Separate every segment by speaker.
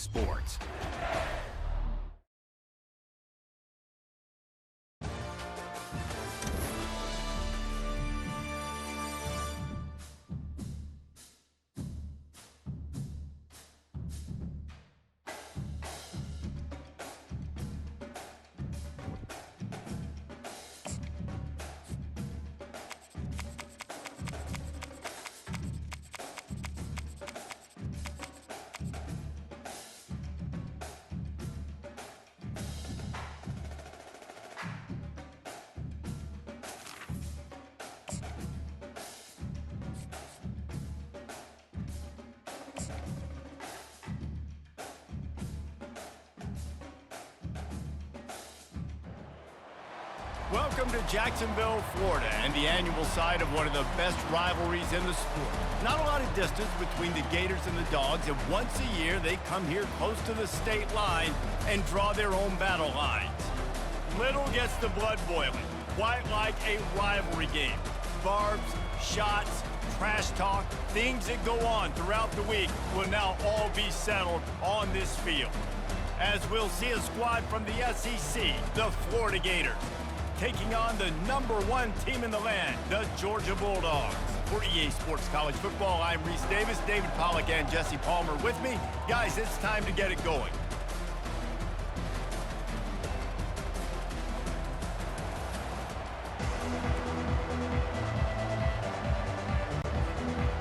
Speaker 1: Sports. Welcome to Jacksonville, Florida, and the annual site of one of the best rivalries in the sport. Not a lot of distance between the Gators and the Dogs, and once a year they come here close to the state line and draw their own battle lines. Little gets the blood boiling, quite like a rivalry game. Barbs, shots, trash talk, things that go on throughout the week will now all be settled on this field. As we'll see a squad from the SEC, the Florida Gators, taking on the #1 team in the land, the Georgia Bulldogs. For EA Sports College Football, I'm Reese Davis, David Pollack, and Jesse Palmer with me. Guys, it's time to get it going.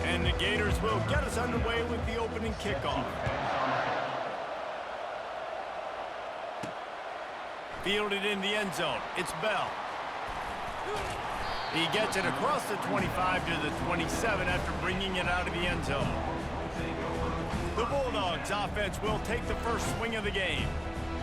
Speaker 1: And the Gators will get us underway with the opening kickoff. Fielded in the end zone. It's Bell. He gets it across the 25 to the 27 after bringing it out of the end zone. The Bulldogs offense will take the first swing of the game.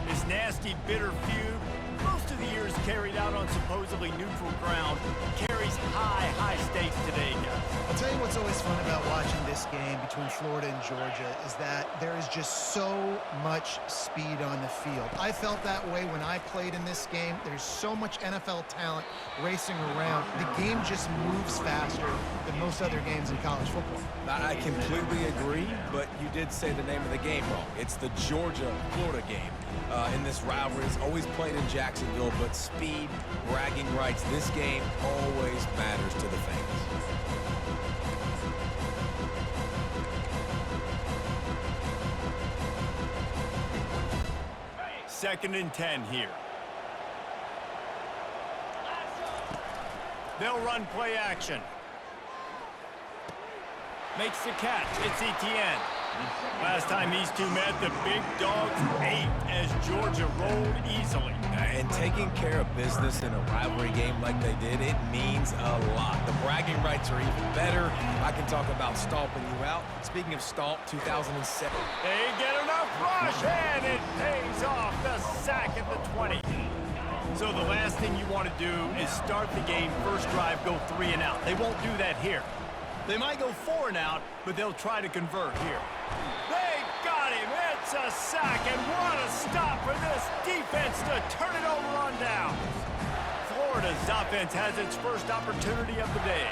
Speaker 1: This nasty, bitter feud, most of the years carried out on supposedly neutral ground, carries high stakes today, guys.
Speaker 2: I'll tell you what's always fun about watching this game between Florida and Georgia is that there is just so much speed on the field. I felt that way when I played in this game. There's so much NFL talent racing around. The game just moves faster than most other games in college football.
Speaker 3: I completely agree, but you did say the name of the game wrong. It's the Georgia-Florida game. In this rivalry, it's always played in Jacksonville, but speed, bragging rights, this game always matters to the fans.
Speaker 1: Second and 10 here. They'll run play action. Makes the catch. It's Etienne. Last time these two met, the big dogs ate as Georgia rolled easily.
Speaker 3: And taking care of business in a rivalry game like they did, it means a lot. The bragging rights are even better. I can talk about stomping you out. Speaking of stomp, 2007.
Speaker 1: They get enough rush, and it pays off. The sack at the 20. So the last thing you want to do is start the game, first drive, go 3 and out. They won't do that here. They might go 4 and out, but they'll try to convert here. They got him. It's a sack, and what a stop for this defense to turn it over on downs. Florida's offense has its first opportunity of the day.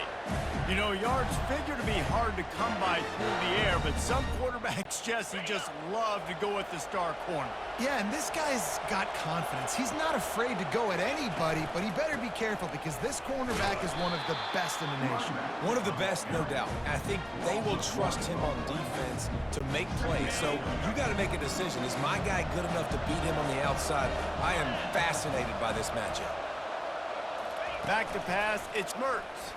Speaker 1: You know, yards figure to be hard to come by through the air, but some quarterbacks, Jesse, just love to go at the star corner.
Speaker 2: Yeah, and this guy's got confidence. He's not afraid to go at anybody, but he better be careful because this cornerback is one of the best in the nation.
Speaker 3: One of the best, no doubt. I think they will trust him on defense to make plays. So you got to make a decision. Is my guy good enough to beat him on the outside? I am fascinated by this matchup.
Speaker 1: Back to pass, it's Mertz.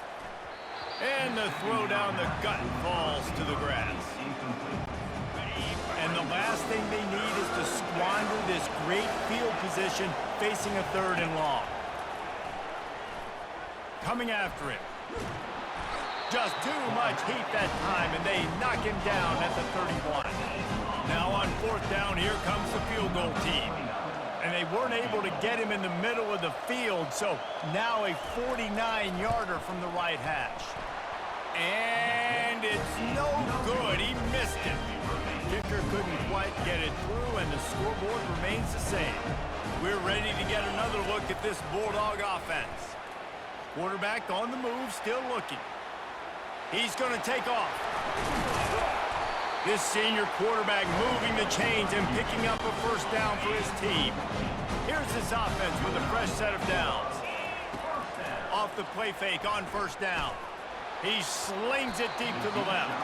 Speaker 1: And the throw down the gut falls to the grass. And the last thing they need is to squander this great field position facing a 3rd and long. Coming after him. Just too much heat that time, and they knock him down at the 31. Now on 4th down, here comes the field goal team. And they weren't able to get him in the middle of the field, so now a 49-yarder from the right hash. And it's no good. He missed it. Kicker couldn't quite get it through, and the scoreboard remains the same. We're ready to get another look at this Bulldog offense. Quarterback on the move, still looking. He's going to take off. This senior quarterback moving the chains and picking up a first down for his team. Here's this offense with a fresh set of downs. Off the play fake on first down. He slings it deep to the left.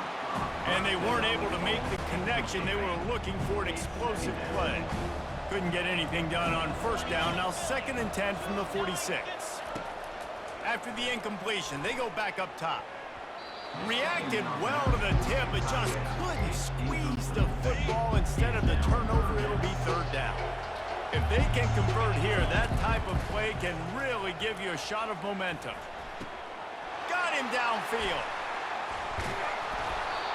Speaker 1: And they weren't able to make the connection. They were looking for an explosive play. Couldn't get anything done on first down. Now 2nd and 10 from the 46. After the incompletion, they go back up top. Reacted well to the tip, but just couldn't squeeze the football. Instead of the turnover, it'll be 3rd down. If they can convert here, that type of play can really give you a shot of momentum. Got him downfield.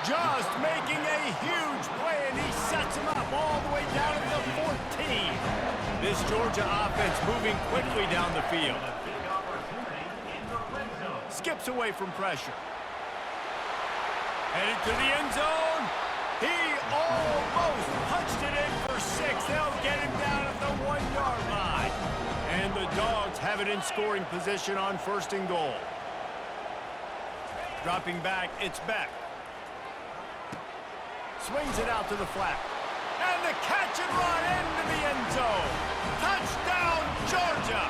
Speaker 1: Just making a huge play, and he sets him up all the way down to the 14. This Georgia offense moving quickly down the field. Skips away from pressure. Headed to the end zone. He almost punched it in for 6. They'll get him down at the 1-yard line. And the Dogs have it in scoring position on 1st and goal. Dropping back, it's Beck. Swings it out to the flat. And the catch and run into the end zone. Touchdown, Georgia!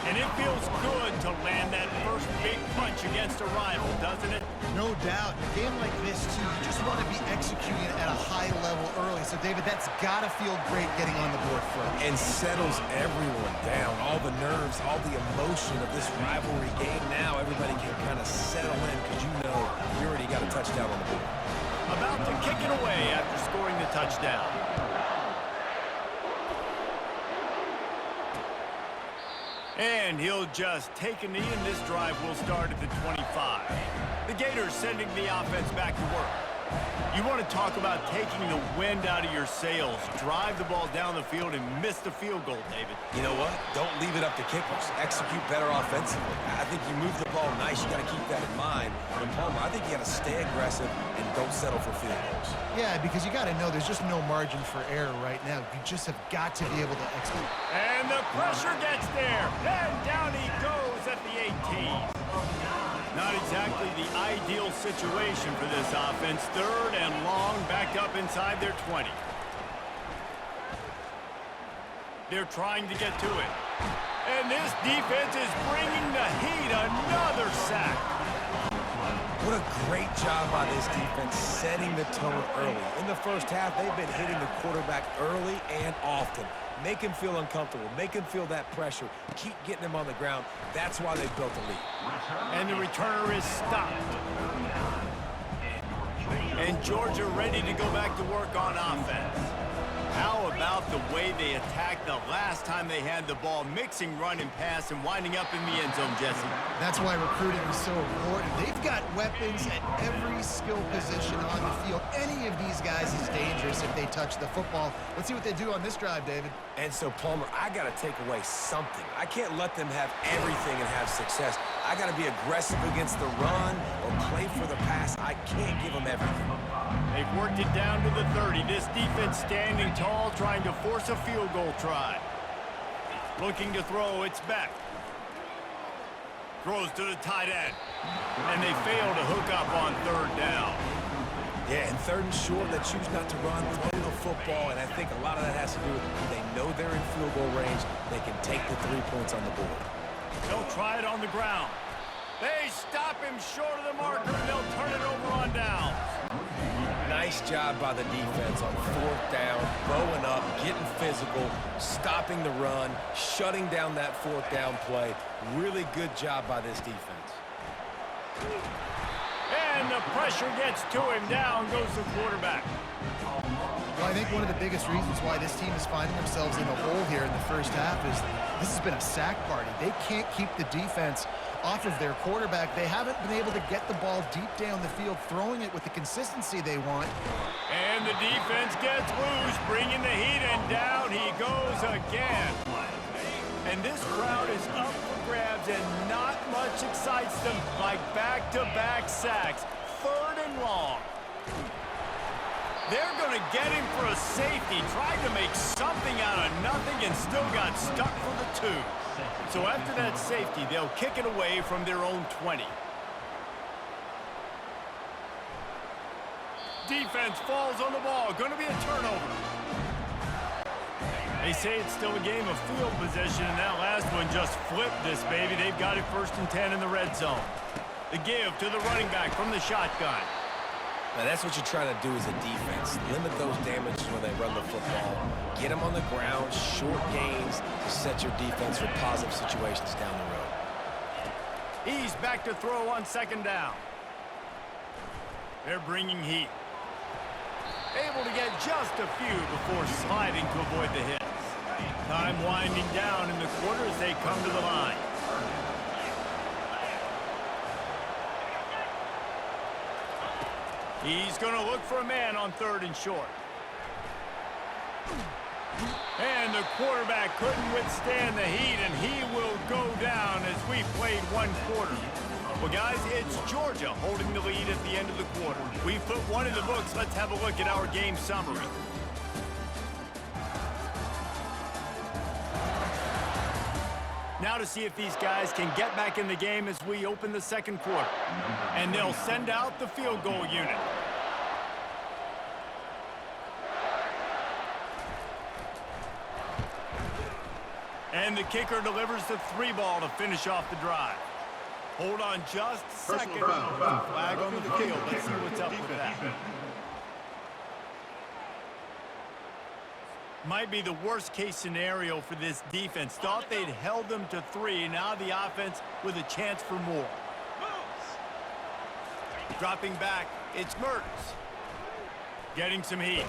Speaker 1: And it feels good to land that first big punch against a rival, doesn't it?
Speaker 2: No doubt. In a game like this, too, you just want to be executing at a high level early. So, David, that's got to feel great getting on the board first.
Speaker 3: And settles everyone down. All the nerves, all the emotion of this rivalry game. Now everybody can kind of settle in because you know you already got a touchdown on the board.
Speaker 1: About to kick it away after scoring the touchdown. And he'll just take a knee, and this drive will start at the 25. The Gators sending the offense back to work. You want to talk about taking the wind out of your sails. Drive the ball down the field and miss the field goal, David.
Speaker 3: You know what? Don't leave it up to kickers. Execute better offensively. I think you move the ball nice. You got to keep that in mind. And Palmer, I think you got to stay aggressive and don't settle for field goals.
Speaker 2: Yeah, because you got to know there's just no margin for error right now. You just have got to be able to execute.
Speaker 1: And the pressure gets there. And down he goes at the 18. Not exactly the ideal situation for this offense. 3rd and long, back up inside their 20. They're trying to get to it. And this defense is bringing the heat. Another sack.
Speaker 3: What a great job by this defense setting the tone early. In the first half, they've been hitting the quarterback early and often. Make him feel uncomfortable. Make him feel that pressure. Keep getting him on the ground. That's why they built the lead.
Speaker 1: And the returner is stopped. And Georgia ready to go back to work on offense. How about the way they attacked the last time they had the ball, mixing run and pass and winding up in the end zone, Jesse?
Speaker 2: That's why recruiting is so important. They've got weapons at every skill position on the field. Any of these guys is dangerous if they touch the football. Let's see what they do on this drive, David.
Speaker 3: And so, Palmer, I got to take away something. I can't let them have everything and have success. I got to be aggressive against the run or play for the pass. I can't give them everything.
Speaker 1: They've worked it down to the 30. This defense standing tall, trying to force a field goal try. Looking to throw, it's Beck. Throws to the tight end. And they fail to hook up on 3rd down.
Speaker 3: Yeah, and 3rd and short, they choose not to run, throw the football, and I think a lot of that has to do with they know they're in field goal range. They can take the 3 points on the board.
Speaker 1: They'll try it on the ground. They stop him short of the marker, and they'll turn it over on downs.
Speaker 3: Nice job by the defense on 4th down, bowing up, getting physical, stopping the run, shutting down that 4th down play. Really good job by this defense.
Speaker 1: And the pressure gets to him. Down goes the quarterback.
Speaker 2: Well, I think one of the biggest reasons why this team is finding themselves in a hole here in the first half is this has been a sack party. They can't keep the defense off of their quarterback. They haven't been able to get the ball deep down the field, throwing it with the consistency they want.
Speaker 1: And the defense gets loose, bringing the heat, and down he goes again. And this crowd is up for grabs, and not much excites them like back-to-back sacks. 3rd and long. They're going to get him for a safety. Tried to make something out of nothing and still got stuck for the 2. So after that safety, they'll kick it away from their own 20. defense falls on the ball. Going to be a turnover. They say it's still a game of field position, and that last one just flipped this baby. They've got it 1st and 10 in the red zone. The give to the running back from the shotgun.
Speaker 3: Now that's what you're trying to do as a defense. Limit those damages when they run the football. Get them on the ground, short gains to set your defense for positive situations down the road.
Speaker 1: He's back to throw on 2nd down. They're bringing heat. Able to get just a few before sliding to avoid the hits. Time winding down in the quarter as they come to the line. He's going to look for a man on 3rd and short. And the quarterback couldn't withstand the heat, and he will go down as we played 1 quarter. Well, guys, it's Georgia holding the lead at the end of the quarter. We've put one in the books. Let's have a look at our game summary. Now to see if these guys can get back in the game as we open the 2nd quarter. And they'll send out the field goal unit. And the kicker delivers the 3 ball to finish off the drive. Hold on just a second. Flag on the field. Let's see what's up with that. Might be the worst case scenario for this defense. Thought they'd held them to 3. Now the offense with a chance for more. Dropping back, it's Mertens. Getting some heat.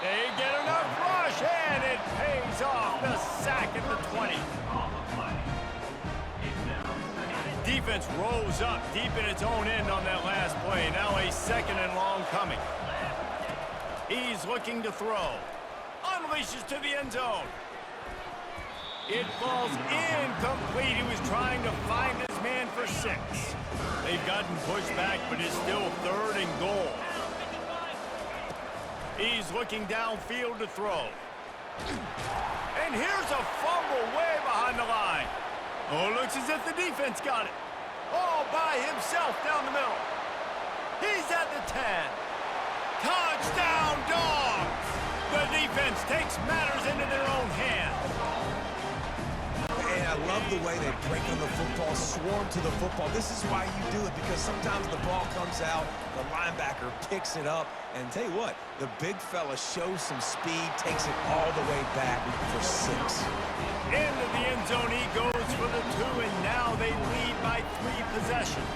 Speaker 1: They get enough rush, and it pays off. The sack at the 20. Defense rose up deep in its own end on that last play. Now a 2nd and long coming. He's looking to throw. Unleashes to the end zone. It falls incomplete. He was trying to find his man for 6. They've gotten pushed back, but it's still 3rd and goal. He's looking downfield to throw. And here's a fumble way behind the line. Oh, looks as if the defense got it. All by himself down the middle. He's at the 10. Touchdown, Dogs! The defense takes matters into their own hands.
Speaker 3: And I love the way they break on the football, swarm to the football. This is why you do it, because sometimes the ball comes out, the linebacker picks it up, and tell you what, the big fella shows some speed, takes it all the way back for 6.
Speaker 1: Into the end zone he goes for the 2, and now they lead by 3 possessions.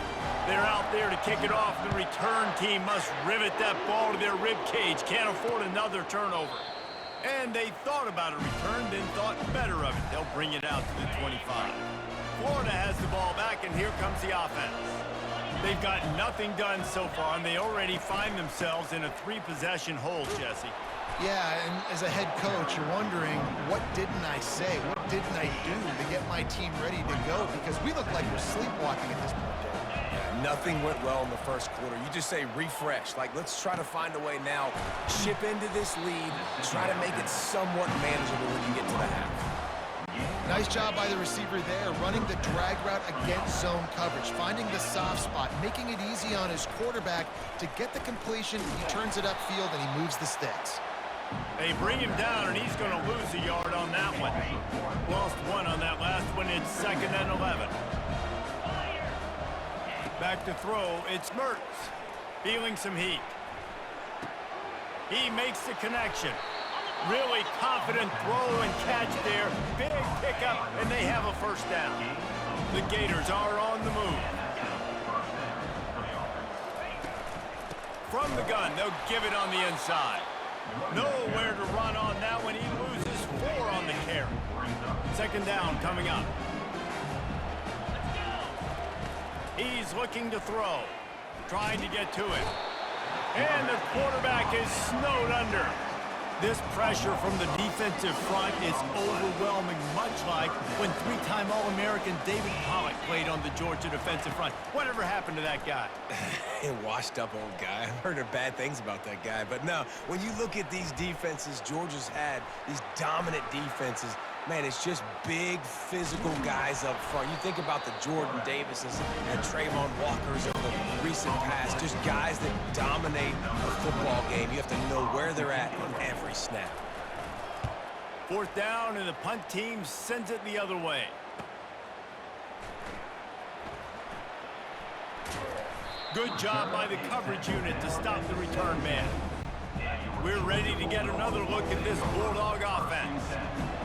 Speaker 1: They're out there to kick it off. The return team must rivet that ball to their rib cage. Can't afford another turnover. And they thought about a return, then thought better of it. They'll bring it out to the 25. Florida has the ball back, and here comes the offense. They've got nothing done so far, and they already find themselves in a 3-possession hole, Jesse.
Speaker 2: Yeah, and as a head coach, you're wondering, what didn't I say? What didn't I do to get my team ready to go? Because we look like we're sleepwalking at this point.
Speaker 3: Nothing went well in the 1st quarter. You just say refresh. Like, let's try to find a way now. Chip into this lead. Try to make it somewhat manageable when you get to the half.
Speaker 2: Nice job by the receiver there, running the drag route against zone coverage, finding the soft spot, making it easy on his quarterback to get the completion. He turns it upfield, and he moves the sticks.
Speaker 1: They bring him down, and he's going to lose a yard on that one. Lost 1 on that last one. It's 2nd and 11. Back to throw, it's Mertens. Feeling some heat. He makes the connection. Really confident throw and catch there. Big pickup, and they have a 1st down. The Gators are on the move. From the gun, they'll give it on the inside. Nowhere to run on that one. He loses 4 on the carry. 2nd down coming up. He's looking to throw, trying to get to it. And the quarterback is snowed under. This pressure from the defensive front is overwhelming, much like when 3-time All-American David Pollock played on the Georgia defensive front. Whatever happened to that guy?
Speaker 3: A washed-up old guy. I've heard bad things about that guy. But no, when you look at these defenses Georgia's had, these dominant defenses, man, it's just big, physical guys up front. You think about the Jordan Davises and Trayvon Walkers of the recent past, just guys that dominate a football game. You have to know where they're at in every snap.
Speaker 1: Fourth down, and the punt team sends it the other way. Good job by the coverage unit to stop the return man. We're ready to get another look at this Bulldog offense.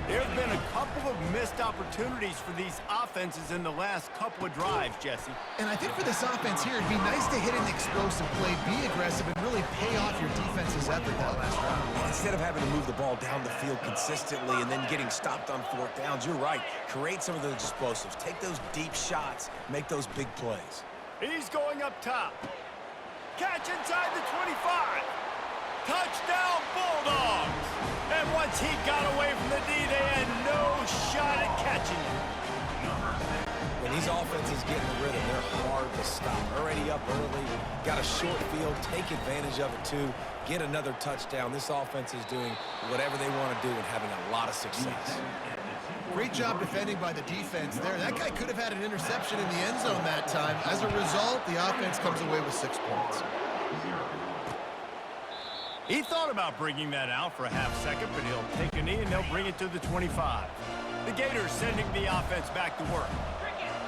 Speaker 1: There have been a couple of missed opportunities for these offenses in the last couple of drives, Jesse.
Speaker 2: And I think for this offense here, it'd be nice to hit an explosive play, be aggressive, and really pay off your defense's effort that last round.
Speaker 3: Instead of having to move the ball down the field consistently and then getting stopped on fourth downs, you're right. Create some of those explosives. Take those deep shots. Make those big plays.
Speaker 1: He's going up top. Catch inside the 25. Touchdown, Bulldogs! And once he got away from the D, they had no shot at catching him.
Speaker 3: When these offenses get in the rhythm, they're hard to stop. Already up early, got a short field, take advantage of it too, get another touchdown. This offense is doing whatever they want to do and having a lot of success.
Speaker 2: Great job defending by the defense there. That guy could have had an interception in the end zone that time. As a result, the offense comes away with 6 points.
Speaker 1: He thought about bringing that out for a half second, but he'll take a knee and they'll bring it to the 25. The Gators sending the offense back to work.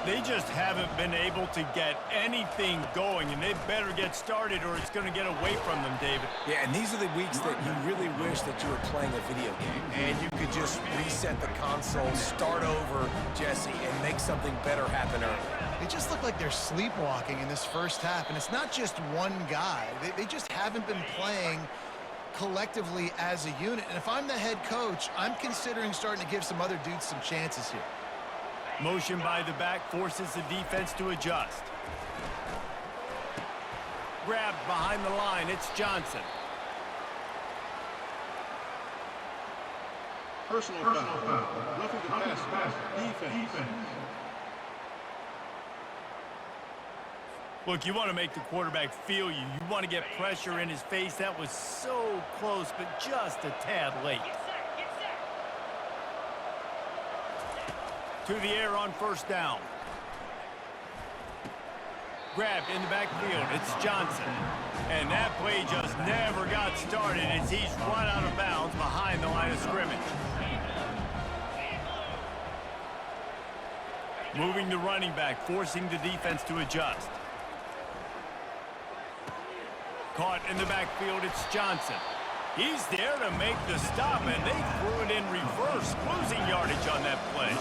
Speaker 1: They just haven't been able to get anything going, and they better get started or it's going to get away from them, David.
Speaker 3: Yeah, and these are the weeks that you really wish that you were playing a video game and you could just reset the console, start over, Jesse, and make something better happen early.
Speaker 2: They just look like they're sleepwalking in this first half, and it's not just one guy. They just haven't been playing collectively as a unit. And if I'm the head coach, I'm considering starting to give some other dudes some chances here.
Speaker 1: Motion by the back forces the defense to adjust. Grabbed behind the line, it's Johnson.
Speaker 4: Personal foul. Roughing the pass. Defense.
Speaker 1: Look, you want to make the quarterback feel you. You want to get pressure in his face. That was so close, but just a tad late. To the air on first down. Grabbed in the backfield. It's Johnson. And that play just never got started as he's run out of bounds behind the line of scrimmage. Moving the running back, forcing the defense to adjust. Caught in the backfield, it's Johnson. He's there to make the stop, and they threw it in reverse, losing yardage on that play.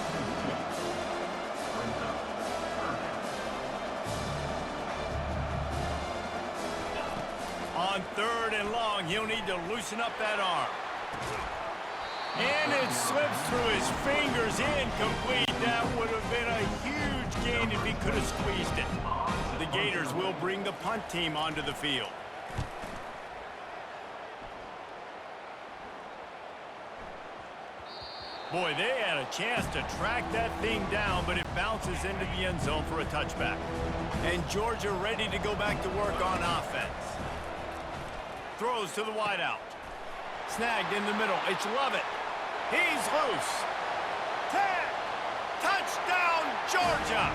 Speaker 1: On third and long, he'll need to loosen up that arm. And it slips through his fingers, incomplete. That would have been a huge gain if he could have squeezed it. The Gators will bring the punt team onto the field. Boy, they had a chance to track that thing down, but it bounces into the end zone for a touchback. And Georgia ready to go back to work on offense. Throws to the wideout. Snagged in the middle. It's Lovett. He's loose. 10. Touchdown, Georgia.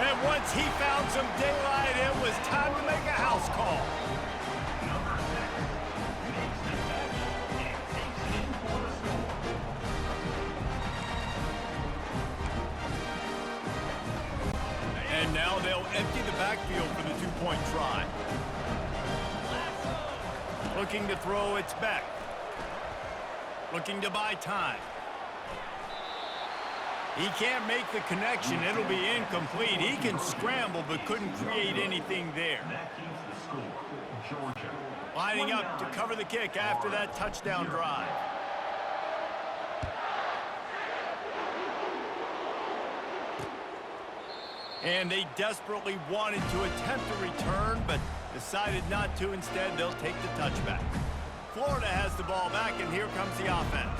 Speaker 1: And once he found some daylight, it was time to make a house call. And now they'll empty the backfield for the two-point try. Looking to throw, it's Beck. Looking to buy time. He can't make the connection. It'll be incomplete. He can scramble, but couldn't create anything there. Lining up to cover the kick after that touchdown drive. And they desperately wanted to attempt a return, but decided not to. Instead, they'll take the touchback. Florida has the ball back, and here comes the offense.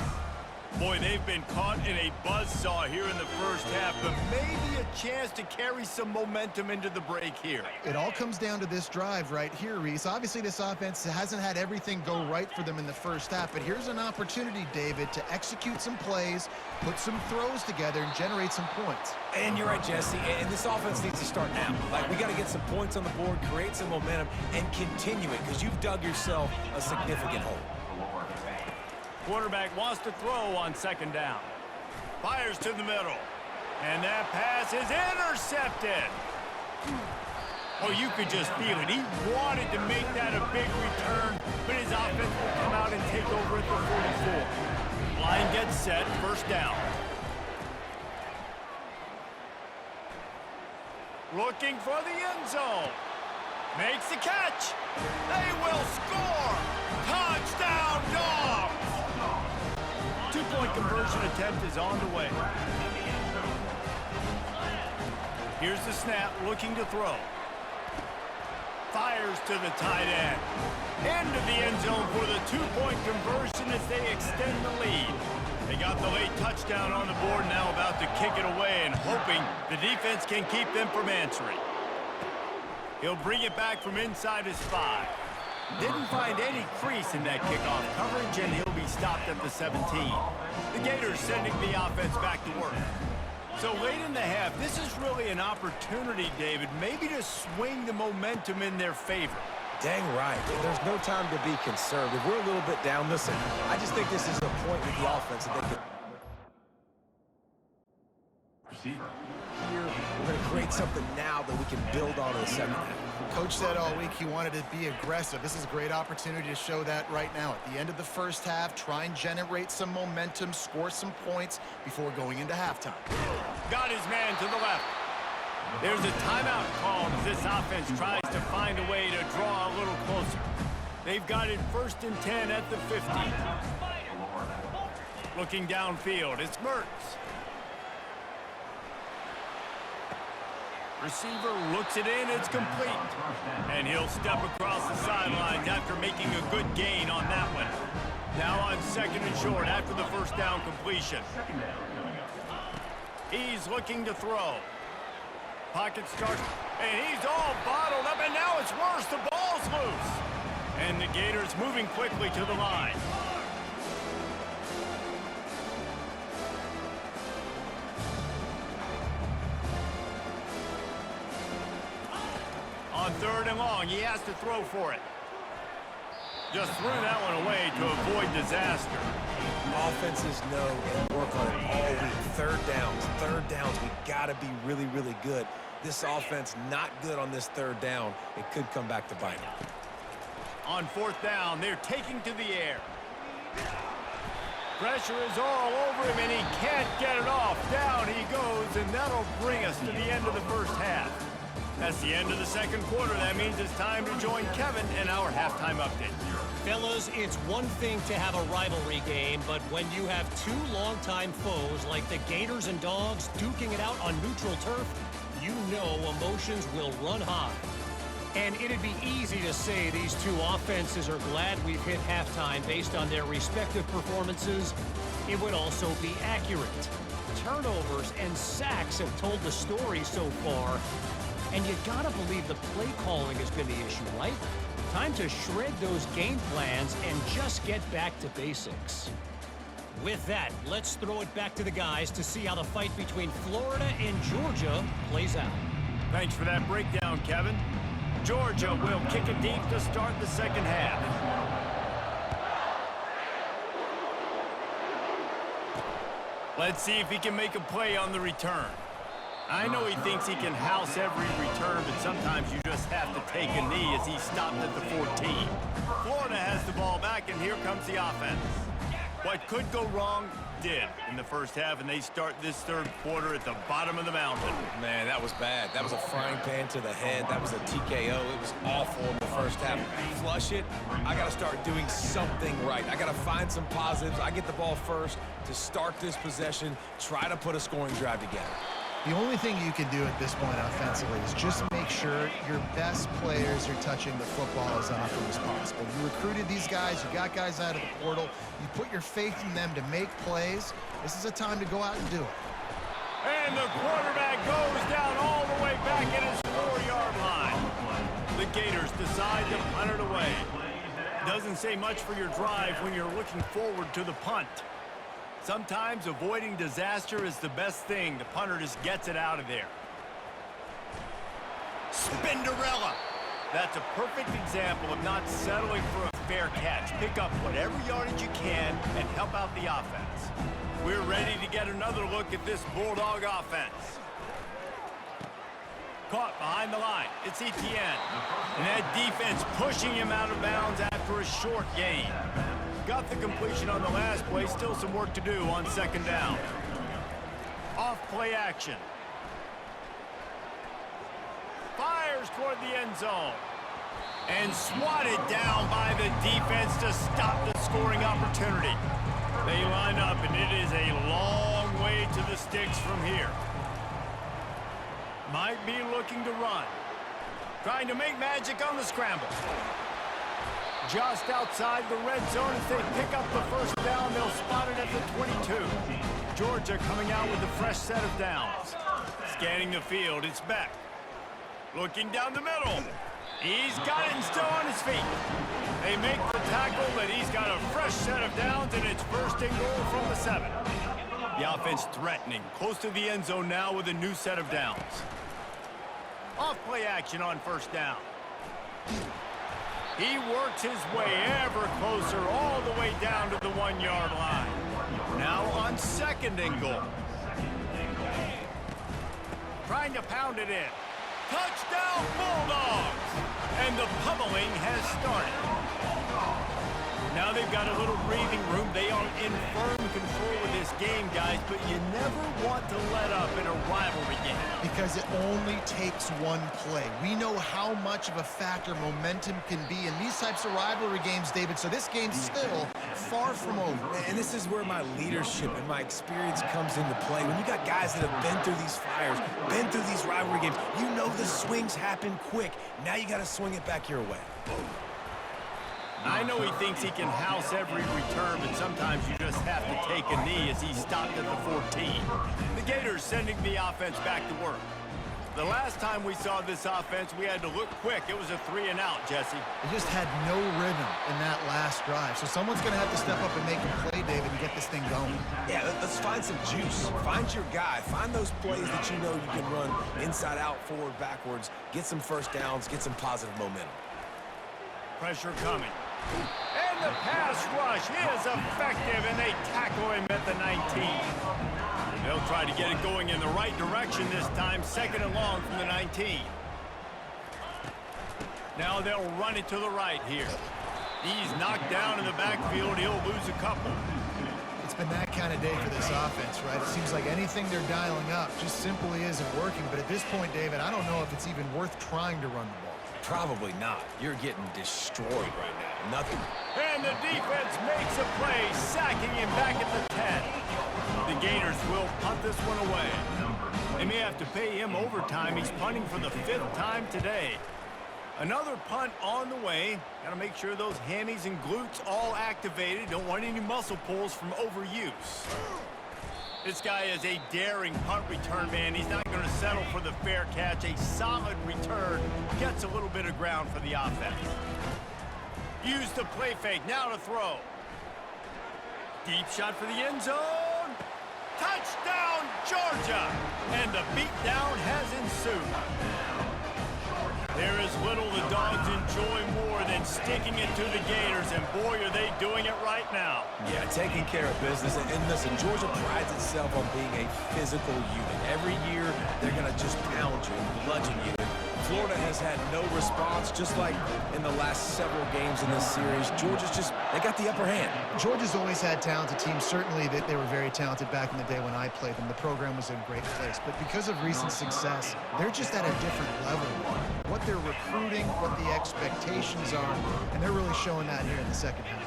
Speaker 1: Boy, they've been caught in a buzzsaw here in the first half, but maybe a chance to carry some momentum into the break here.
Speaker 2: It all comes down to this drive right here, Reese. Obviously, this offense hasn't had everything go right for them in the first half, but here's an opportunity, David, to execute some plays, put some throws together, and generate some points.
Speaker 3: And you're right, Jesse, and this offense needs to start now. Like, we got to get some points on the board, create some momentum, and continue it, because you've dug yourself a significant hole.
Speaker 1: Quarterback wants to throw on second down. Fires to the middle. And that pass is intercepted. Oh, you could just feel it. He wanted to make that a big return, but his offense will come out and take over at the 44. Line gets set, first down. Looking for the end zone. Makes the catch. They will score. Touchdown, Dogs! Two-point conversion attempt is on the way. Here's the snap, looking to throw. Fires to the tight end. Into the end zone for the two-point conversion as they extend the lead. They got the late touchdown on the board, now about to kick it away and hoping the defense can keep them from answering. He'll bring it back from inside his 5. Didn't find any crease in that kickoff coverage, and he'll be stopped at the 17. The Gators sending the offense back to work. So late in the half, this is really an opportunity, David, maybe to swing the momentum in their favor.
Speaker 3: Dang right. There's no time to be conservative. We're a little bit down. Listen, I just think this is a point with the offense that they could... Here, we're going to create something now that we can build on in the second half.
Speaker 2: Coach said all week he wanted to be aggressive. This is a great opportunity to show that right now. At the end of the first half, try and generate some momentum, score some points before going into halftime.
Speaker 1: Got his man to the left. There's a timeout called as this offense tries to find a way to draw a little closer. They've got it 1st and 10 at the 50. Looking downfield, it's Mertz. Receiver looks it in, it's complete. And he'll step across the sidelines after making a good gain on that one. Now on 2nd and short after the first down completion. He's looking to throw. Pocket starts, and he's all bottled up, and now it's worse. The ball's loose. And the Gators moving quickly to the line. On 3rd and long, he has to throw for it. Just threw that one away to avoid disaster.
Speaker 3: Offenses know and work on it all week. Third downs, we gotta be really, really good. This offense not good on this 3rd down. It could come back to bite them.
Speaker 1: On 4th down, they're taking to the air. Pressure is all over him, and he can't get it off. Down he goes, and that'll bring us to the end of the first half. That's the end of the second quarter. That means it's time to join Kevin in our halftime update.
Speaker 5: Fellas, it's one thing to have a rivalry game, but when you have two longtime foes like the Gators and Dogs duking it out on neutral turf, you know emotions will run high. And it'd be easy to say these two offenses are glad we've hit halftime based on their respective performances. It would also be accurate. Turnovers and sacks have told the story so far. And you gotta believe the play calling has been the issue, right? Time to shred those game plans and just get back to basics. With that, let's throw it back to the guys to see how the fight between Florida and Georgia plays out.
Speaker 1: Thanks for that breakdown, Kevin. Georgia will kick it deep to start the second half. Let's see if he can make a play on the return. I know he thinks he can house every return, but sometimes you just have to take a knee as he stopped at the 14. Florida has the ball back, and here comes the offense. What could go wrong did in the first half, and they start this 3rd quarter at the bottom of the mountain.
Speaker 3: Man, that was bad. That was a frying pan to the head. That was a TKO. It was awful in the first half. Flush it. I got to start doing something right. I got to find some positives. I get the ball first to start this possession, try to put a scoring drive together.
Speaker 2: The only thing you can do at this point offensively is just make sure your best players are touching the football as often as possible. You recruited these guys. You got guys out of the portal. You put your faith in them to make plays. This is a time to go out and do it.
Speaker 1: And the quarterback goes down all the way back at his 4-yard line. The Gators decide to punt it away. Doesn't say much for your drive when you're looking forward to the punt. Sometimes avoiding disaster is the best thing. The punter just gets it out of there. Spinderella. That's a perfect example of not settling for a fair catch. Pick up whatever yardage you can and help out the offense. We're ready to get another look at this Bulldog offense. Caught behind the line. It's Etienne. And that defense pushing him out of bounds after a short gain. Got the completion on the last play. Still some work to do on second down. Off play action. Fires toward the end zone. And swatted down by the defense to stop the scoring opportunity. They line up, and it is a long way to the sticks from here. Might be looking to run. Trying to make magic on the scramble. Just outside the red zone as they pick up the first down. They'll spot it at the 22. Georgia coming out with a fresh set of downs. Scanning the field, it's Beck. Looking down the middle. He's got it and still on his feet. They make the tackle, but he's got a fresh set of downs, and it's first and goal from the 7. The offense threatening. Close to the end zone now with a new set of downs. Off play action on first down. He works his way ever closer all the way down to the 1-yard line. Now on second and goal. Trying to pound it in. Touchdown Bulldogs! And the pummeling has started. Now they've got a little breathing room. They are in firm control of this game, guys, but you never want to let up in a rivalry game.
Speaker 2: Because it only takes one play. We know how much of a factor momentum can be in these types of rivalry games, David, so this game's still far from over.
Speaker 3: And this is where my leadership and my experience comes into play. When you got guys that have been through these fires, been through these rivalry games, you know the swings happen quick. Now you got to swing it back your way.
Speaker 1: I know he thinks he can house every return, but sometimes you just have to take a knee as he stopped at the 14. The Gators sending the offense back to work. The last time we saw this offense, we had to look quick. It was a 3-and-out, Jesse.
Speaker 2: They just had no rhythm in that last drive. So someone's going to have to step up and make a play, David, and get this thing going.
Speaker 3: Yeah, let's find some juice. Find your guy. Find those plays that you know you can run inside out, forward, backwards. Get some first downs. Get some positive momentum.
Speaker 1: Pressure coming. And the pass rush is effective, and they tackle him at the 19. They'll try to get it going in the right direction this time, second and long from the 19. Now they'll run it to the right here. He's knocked down in the backfield. He'll lose a couple.
Speaker 2: It's been that kind of day for this offense, right? It seems like anything they're dialing up just simply isn't working. But at this point, David, I don't know if it's even worth trying to run the ball.
Speaker 3: Probably not. You're getting destroyed right now. Nothing.
Speaker 1: And the defense makes a play, sacking him back at the 10. The Gators will punt this one away. They may have to pay him overtime. He's punting for the 5th time today. Another punt on the way. Got to make sure those hammies and glutes all activated. Don't want any muscle pulls from overuse. This guy is a daring punt return man. He's not going to settle for the fair catch. A solid return gets a little bit of ground for the offense. Use the play fake. Now to throw. Deep shot for the end zone. Touchdown, Georgia! And the beatdown has ensued. There is little the Dogs enjoy more than sticking it to the Gators, and boy, are they doing it right now.
Speaker 3: Yeah, taking care of business. And listen, Georgia prides itself on being a physical unit. Every year, they're going to just pound you and bludgeon you. Florida has had no response, just like in the last several games in this series. Georgia's just, they got the upper hand.
Speaker 2: Georgia's always had talented teams. Certainly they were very talented back in the day when I played them. The program was in a great place. But because of recent success, they're just at a different level. What they're recruiting, what the expectations are, and they're really showing that here in the second half.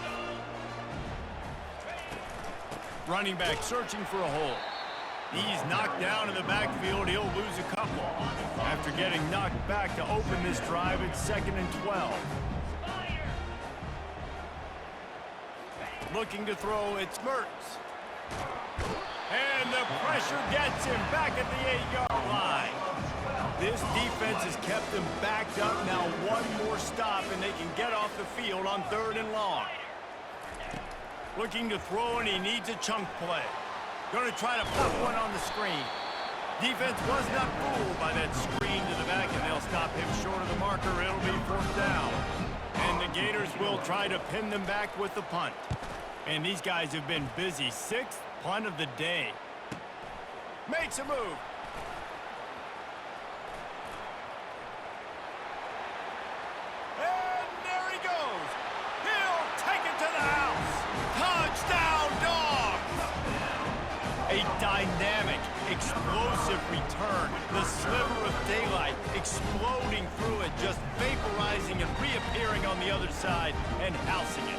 Speaker 1: Running back searching for a hole. He's knocked down in the backfield. He'll lose a couple. After getting knocked back to open this drive, it's 2nd and 12. Looking to throw, it's Mertz. And the pressure gets him back at the 8-yard line. This defense has kept them backed up. Now one more stop, and they can get off the field on 3rd and long. Looking to throw, and he needs a chunk play. Going to try to pop one on the screen. Defense was not fooled by that screen to the back, and they'll stop him short of the marker. It'll be 4th down. And the Gators will try to pin them back with the punt. And these guys have been busy. 6th punt of the day. Makes a move. And there he goes. He'll take it to the house. Touchdown, Dogs! A dynamic, explosive return. The sliver of daylight exploding through it, just vaporizing and reappearing on the other side and housing it.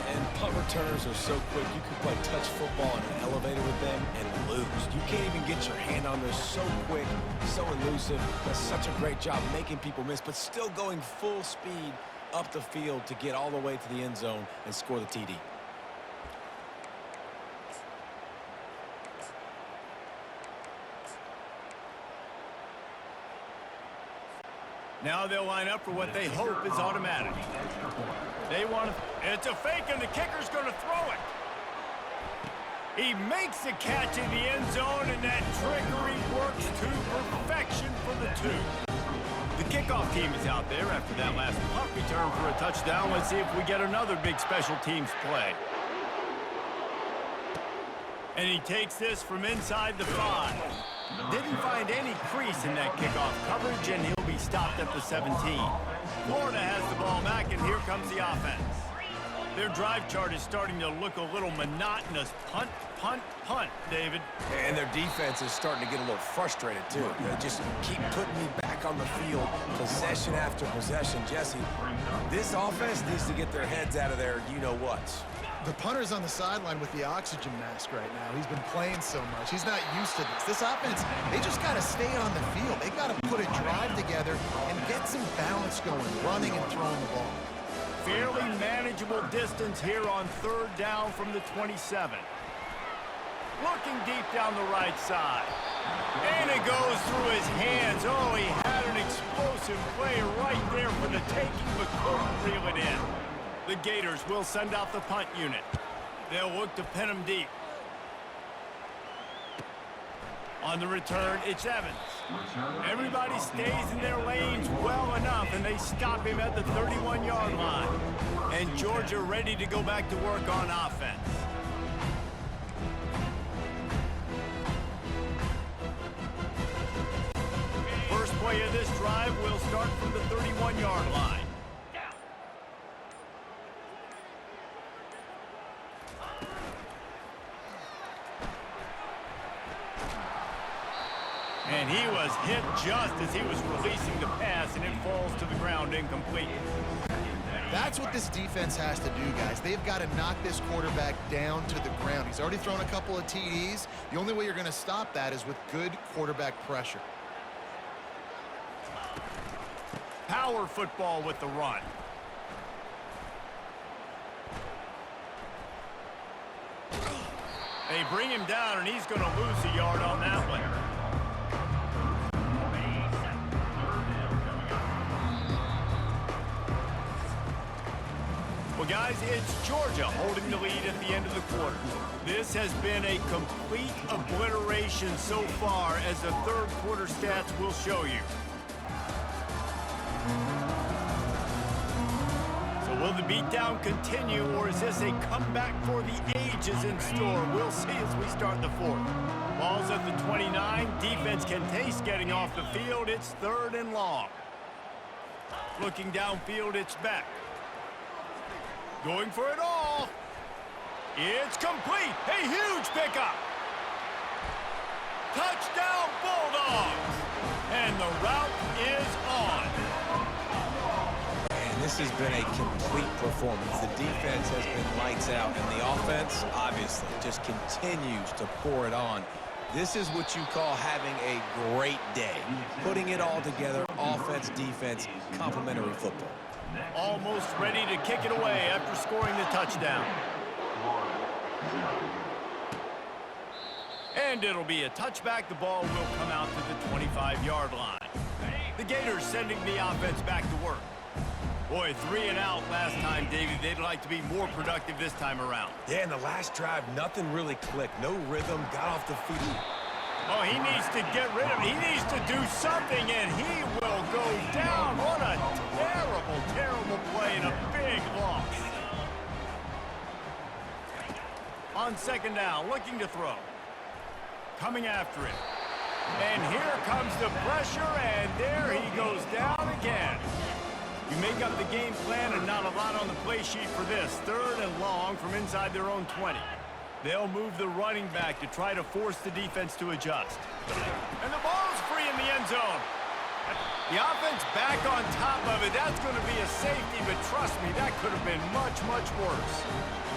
Speaker 3: And punt returners are so quick, you can play touch football in an elevator with them and lose. You can't even get your hand on them. So quick, so elusive. Does such a great job making people miss, but still going full speed up the field to get all the way to the end zone and score the TD.
Speaker 1: Now they'll line up for what they hope is automatic. They want to... It's a fake, and the kicker's going to throw it. He makes the catch in the end zone, and that trickery works to perfection for the 2. The kickoff team is out there after that last punt return for a touchdown. Let's see if we get another big special teams play. And he takes this from inside the 5. Didn't find any crease in that kickoff coverage, and he'll be stopped at the 17. Florida has the ball back, and here comes the offense. Their drive chart is starting to look a little monotonous. Punt, punt, punt, David.
Speaker 3: And their defense is starting to get a little frustrated, too. They just keep putting me back on the field, possession after possession. Jesse, this offense needs to get their heads out of their you-know-whats.
Speaker 2: The punter's on the sideline with the oxygen mask right now. He's been playing so much. He's not used to this. This offense, they just got to stay on the field. They got to put a drive together and get some balance going, running and throwing the ball.
Speaker 1: Fairly manageable distance here on 3rd down from the 27. Looking deep down the right side. And it goes through his hands. Oh, he had an explosive play right there for the taking, but couldn't reel it in. The Gators will send out the punt unit. They'll look to pin him deep. On the return, it's Evans. Everybody stays in their lanes well enough, and they stop him at the 31-yard line. And Georgia ready to go back to work on offense. First play of this drive will start from the 31-yard line. And he was hit just as he was releasing the pass, and it falls to the ground incomplete.
Speaker 2: That's what this defense has to do, guys. They've got to knock this quarterback down to the ground. He's already thrown a couple of TDs. The only way you're going to stop that is with good quarterback pressure.
Speaker 1: Power football with the run. They bring him down, and he's going to lose a yard on that one. Well, guys, it's Georgia holding the lead at the end of the quarter. This has been a complete obliteration so far, as the third quarter stats will show you. So will the beatdown continue, or is this a comeback for the ages in store? We'll see as we start the fourth. Ball's at the 29. Defense can taste getting off the field. It's 3rd and long. Looking downfield, it's Beck. Going for it all. It's complete. A huge pickup. Touchdown, Bulldogs. And the route is on.
Speaker 3: And this has been a complete performance. The defense has been lights out, and the offense, obviously, just continues to pour it on. This is what you call having a great day. Putting it all together, offense, defense, complementary football.
Speaker 1: Almost ready to kick it away after scoring the touchdown. And it'll be a touchback. The ball will come out to the 25-yard line. The Gators sending the offense back to work. Boy, 3 and out last time, David. They'd like to be more productive this time around.
Speaker 3: Yeah, in the last drive, nothing really clicked. No rhythm, got off the feet.
Speaker 1: Oh, he needs to get rid of it. He needs to do something, and he will go down. What a terrible, terrible play and a big loss. On second down, looking to throw. Coming after it. And here comes the pressure, and there he goes down again. You make up the game plan and not a lot on the play sheet for this. 3rd and long from inside their own 20. They'll move the running back to try to force the defense to adjust. And the ball's free in the end zone. The offense back on top of it. That's going to be a safety, but trust me, that could have been much, much worse.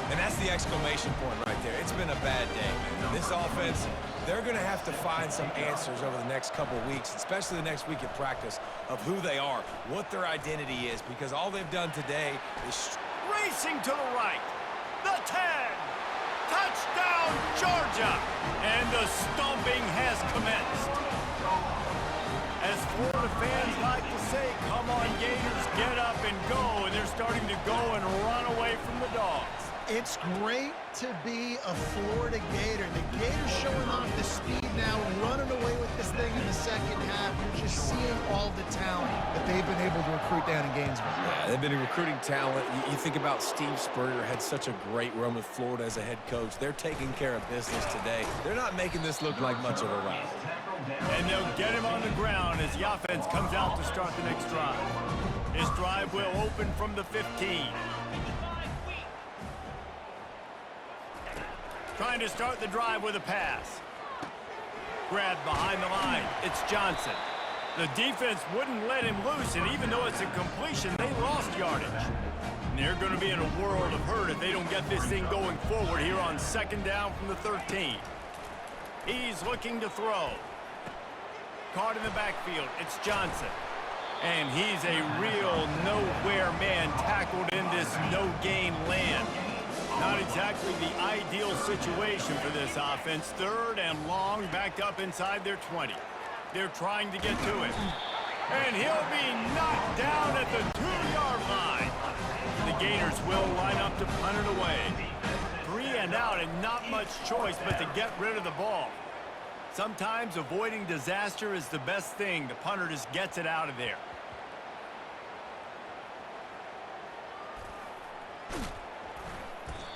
Speaker 3: And that's the exclamation point right there. It's been a bad day, man. This offense, they're going to have to find some answers over the next couple weeks, especially the next week at practice, of who they are, what their identity is, because all they've done today is
Speaker 1: racing to the right. The 10. Touchdown, Georgia. And the stomping has commenced. As Florida fans like to say, come on, Gators, get up and go. And they're starting to go and run away from the Dogs.
Speaker 2: It's great to be a Florida Gator. The Gators showing off the speed now, running away with this thing in the second half. You're just seeing all the talent that they've been able to recruit down in Gainesville.
Speaker 3: Yeah, they've been recruiting talent. You think about Steve Spurrier, had such a great run with Florida as a head coach. They're taking care of business today. They're not making this look like much of a rival.
Speaker 1: And they'll get him on the ground as the offense comes out to start the next drive. His drive will open from the 15. Trying to start the drive with a pass. Grabbed behind the line. It's Johnson. The defense wouldn't let him loose, and even though it's a completion, they lost yardage. And they're going to be in a world of hurt if they don't get this thing going forward here on second down from the 13. He's looking to throw. Caught in the backfield. It's Johnson. And he's a real nowhere man tackled in this no-gain land. Not exactly the ideal situation for this offense. 3rd and long, backed up inside their 20. They're trying to get to it. And he'll be knocked down at the 2-yard line. The Gators will line up to punt it away. 3 and out and not much choice but to get rid of the ball. Sometimes avoiding disaster is the best thing. The punter just gets it out of there.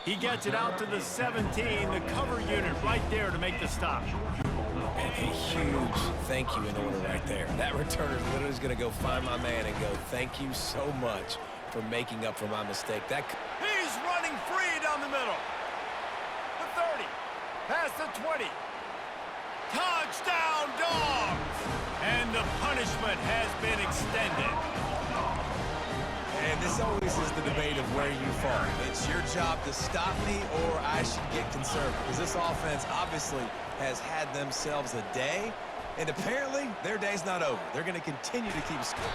Speaker 1: He gets it out to the 17, the cover unit right there to make the stop.
Speaker 3: And a huge thank you in order right there. That returner literally is going to go find my man and go, thank you so much for making up for my mistake.
Speaker 1: He's running free down the middle. The 30, past the 20. Touchdown, Dogs! And the punishment has been extended.
Speaker 3: And this always is the debate of where you fall. It's your job to stop me or I should get conservative. Because this offense obviously has had themselves a day. And apparently their day's not over. They're going to continue to keep scoring.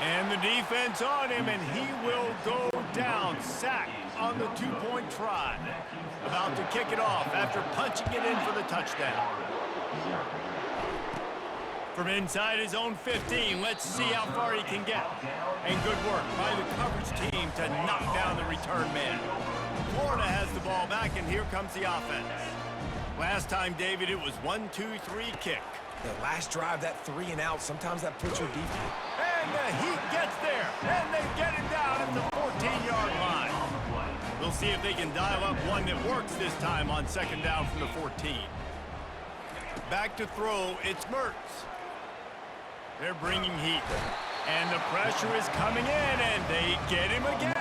Speaker 1: And the defense on him, and he will go down. Sacked on the 2-point try. About to kick it off after punching it in for the touchdown. From inside his own 15, let's see how far he can get. And good work by the coverage team to knock down the return man. Florida has the ball back, and here comes the offense. Last time, David, it was 1-2-3 kick.
Speaker 3: The last drive, that 3 and out, sometimes that puts your defense.
Speaker 1: And the Heat gets there, and they get him down at the 14-yard line. We'll see if they can dial up one that works this time on second down from the 14. Back to throw, it's Mertz. They're bringing heat. And the pressure is coming in, and they get him again.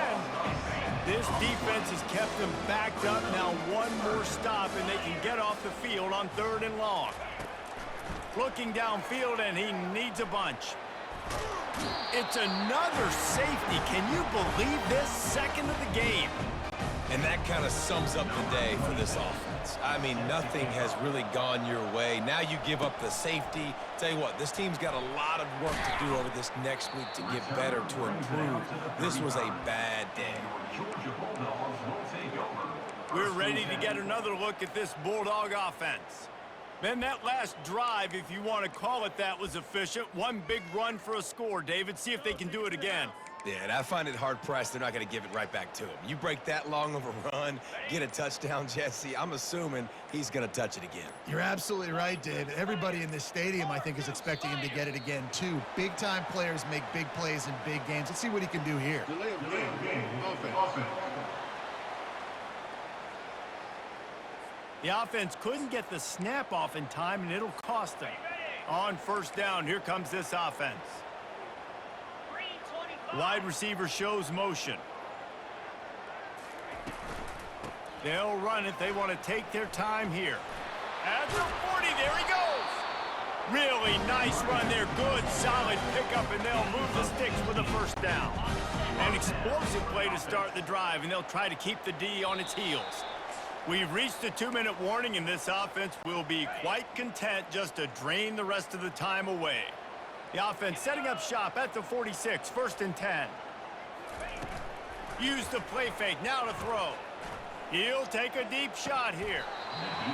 Speaker 1: This defense has kept them backed up. Now one more stop, and they can get off the field on 3rd and long. Looking downfield, and he needs a bunch. It's another safety. Can you believe this? Second of the game.
Speaker 3: And that kind of sums up the day for this offense. I mean, nothing has really gone your way. Now you give up the safety. Tell you what, this team's got a lot of work to do over this next week to get better, to improve. This was a bad day.
Speaker 1: We're ready to get another look at this Bulldog offense. Man, that last drive, if you want to call it that, was efficient. One big run for a score, David. See if they can do it again.
Speaker 3: Yeah, and I find it hard-pressed they're not going to give it right back to him. You break that long of a run, get a touchdown, Jesse, I'm assuming he's going to touch it again.
Speaker 2: You're absolutely right, David. Everybody in this stadium, I think, is expecting him to get it again, too. Big-time players make big plays in big games. Let's see what he can do here.
Speaker 4: Delay of game. Offense.
Speaker 1: The offense couldn't get the snap off in time, and it'll cost them. On first down, here comes this offense. Wide receiver shows motion. They'll run it. They want to take their time here. At the 40, there he goes. Really nice run there. Good, solid pickup, and they'll move the sticks with a first down. An explosive play to start the drive, and they'll try to keep the D on its heels. We've reached a 2-minute warning, and this offense will be quite content just to drain the rest of the time away. The offense setting up shop at the 46, 1st and 10. Use the play fake, now to throw. He'll take a deep shot here.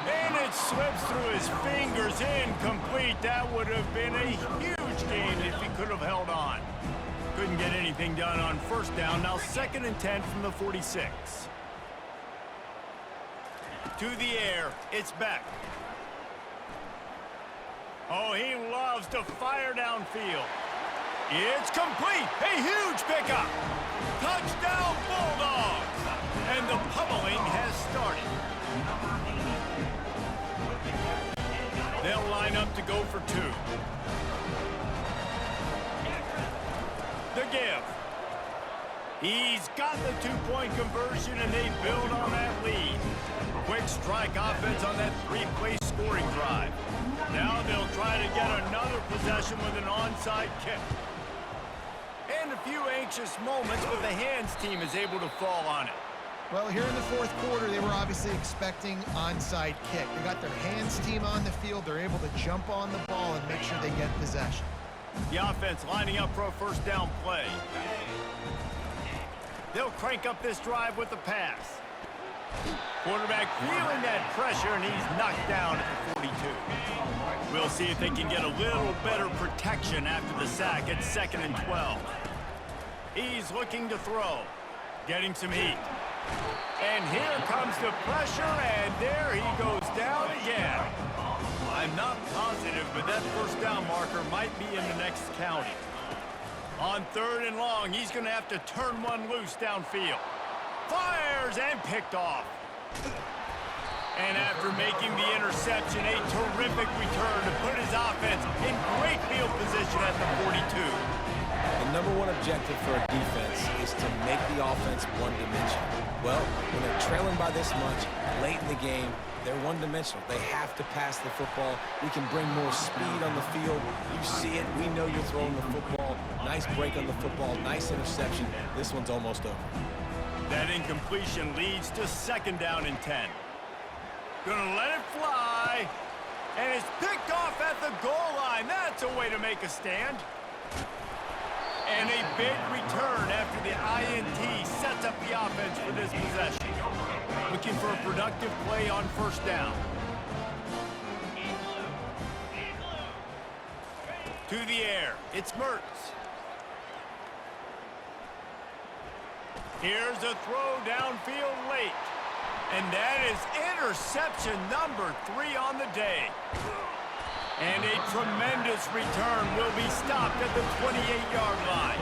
Speaker 1: And it slips through his fingers, incomplete. That would have been a huge gain if he could have held on. Couldn't get anything done on first down. Now 2nd and 10 from the 46. To the air, it's Beck. Oh, he loves to fire downfield. It's complete. A huge pickup. Touchdown, Bulldogs. And the pummeling has started. They'll line up to go for 2. The give. He's got the 2-point conversion, and they build on that lead. Quick strike offense on that 3-play scoring drive. Now they'll try to get another possession with an onside kick. And a few anxious moments, but the hands team is able to fall on it.
Speaker 2: Well, here in the 4th quarter, they were obviously expecting onside kick. They got their hands team on the field. They're able to jump on the ball and make sure they get possession.
Speaker 1: The offense lining up for a first down play. They'll crank up this drive with the pass. Quarterback feeling that pressure, and he's knocked down at the 42. We'll see if they can get a little better protection after the sack at 2nd and 12. He's looking to throw, getting some heat. And here comes the pressure, and there he goes down again. I'm not positive, but that first down marker might be in the next county. On 3rd and long, he's going to have to turn one loose downfield. Fires and picked off. And after making the interception, a terrific return to put his offense in great field position at the 42.
Speaker 3: The number one objective for a defense is to make the offense one-dimensional. Well, when they're trailing by this much, late in the game, they're one-dimensional. They have to pass the football. We can bring more speed on the field. You see it. We know you're throwing the football. Nice break on the football. Nice interception. This one's almost over.
Speaker 1: That incompletion leads to 2nd down and 10. Gonna let it fly. And it's picked off at the goal line. That's a way to make a stand. And a big return after the INT sets up the offense for this possession. Looking for a productive play on first down. To the air, it's Mertz. Here's a throw downfield late. And that is interception number 3 on the day. And a tremendous return will be stopped at the 28-yard line.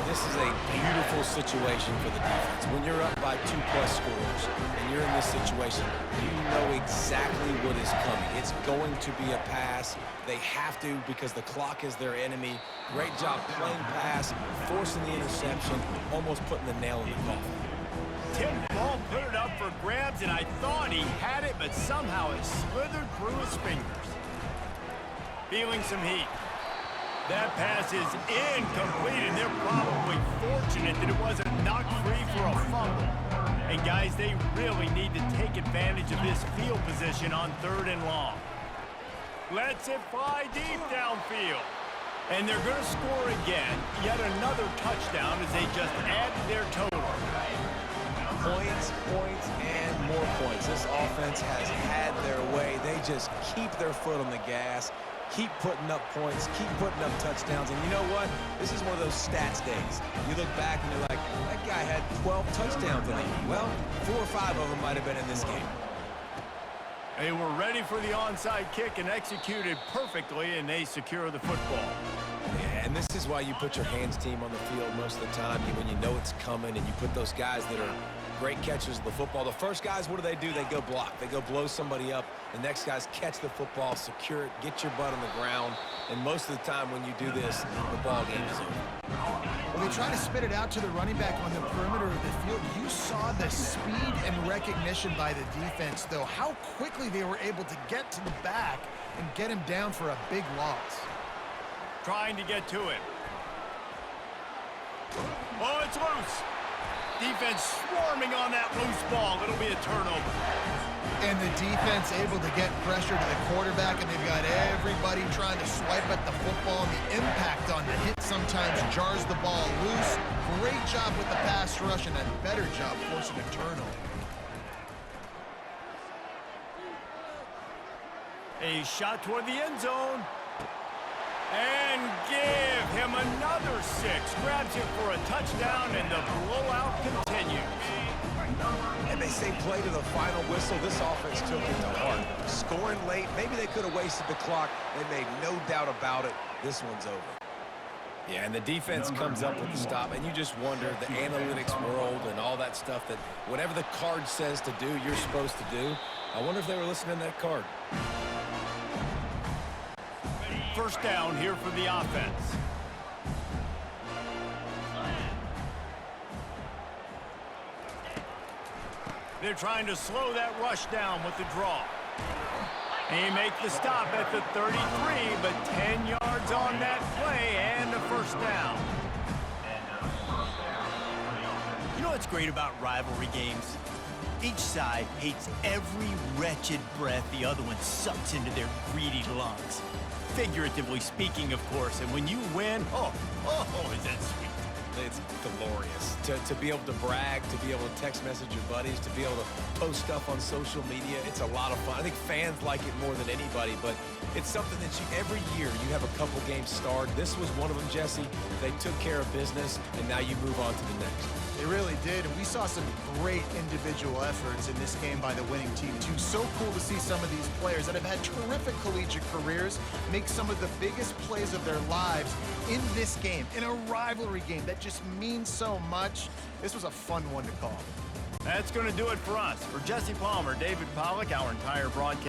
Speaker 3: This is a beautiful situation for the defense. When you're up by 2+ scores and you're in this situation, you know exactly what is coming. It's going to be a pass. They have to because the clock is their enemy. Great job playing pass, forcing the interception, almost putting the nail in the coffin.
Speaker 1: Tipped ball, put it up for grabs, and I thought he had it, but somehow it slithered through his fingers. Feeling some heat. That pass is incomplete, and they're probably fortunate that it wasn't knocked free for a fumble. And guys, they really need to take advantage of this field position on 3rd and long. Lets it fly deep downfield. And they're going to score again. Yet another touchdown as they just add to their total.
Speaker 3: Points, points, and more points. This offense has had their way. They just keep their foot on the gas, keep putting up points, keep putting up touchdowns. And you know what? This is one of those stats days. You look back and you're like, that guy had 12 touchdowns in it. Well, 4 or 5 of them might have been in this game.
Speaker 1: They were ready for the onside kick and executed perfectly, and they secure the football.
Speaker 3: Yeah, and this is why you put your hands team on the field most of the time when you know it's coming, and you put those guys that are great catchers of the football. The first guys, what do? They go block. They go blow somebody up. The next guys catch the football, secure it, get your butt on the ground. And most of the time when you do this, the ball game is over.
Speaker 2: When they try to spit it out to the running back on the perimeter of the field, you saw the speed and recognition by the defense, though, how quickly they were able to get to the back and get him down for a big loss.
Speaker 1: Trying to get to it. Oh, it's loose. Defense swarming on that loose ball. It'll be a turnover.
Speaker 2: And the defense able to get pressure to the quarterback, and they've got everybody trying to swipe at the football, and the impact on the hit sometimes jars the ball loose. Great job with the pass rush, and a better job forcing a turnover.
Speaker 1: A shot toward the end zone. And give him another 6. Grabs him for a touchdown, and the blowout continues.
Speaker 3: And they say play to the final whistle. This offense took it to heart. Scoring late, maybe they could have wasted the clock. They made no doubt about it. This one's over. Yeah, and the defense comes up with the stop, and you just wonder, the analytics world and all that stuff, that whatever the card says to do, you're supposed to do. I wonder if they were listening to that card.
Speaker 1: First down here for the offense. They're trying to slow that rush down with the draw. He makes the stop at the 33, but 10 yards on that play and a first down. You know what's great about rivalry games? Each side hates every wretched breath the other one sucks into their greedy lungs. Figuratively speaking, of course, and when you win, oh, is that sweet.
Speaker 3: It's glorious to be able to brag, to be able to text message your buddies, to be able to post stuff on social media. It's a lot of fun. I think fans like it more than anybody, but it's something that every year you have a couple games starred. This was one of them, Jesse. They took care of business, and now you move on to the next.
Speaker 2: They really did, and we saw some great individual efforts in this game by the winning team, too. So cool to see some of these players that have had terrific collegiate careers make some of the biggest plays of their lives in this game, in a rivalry game that just means so much. This was a fun one to call.
Speaker 1: That's going to do it for us. For Jesse Palmer, David Pollack, our entire broadcast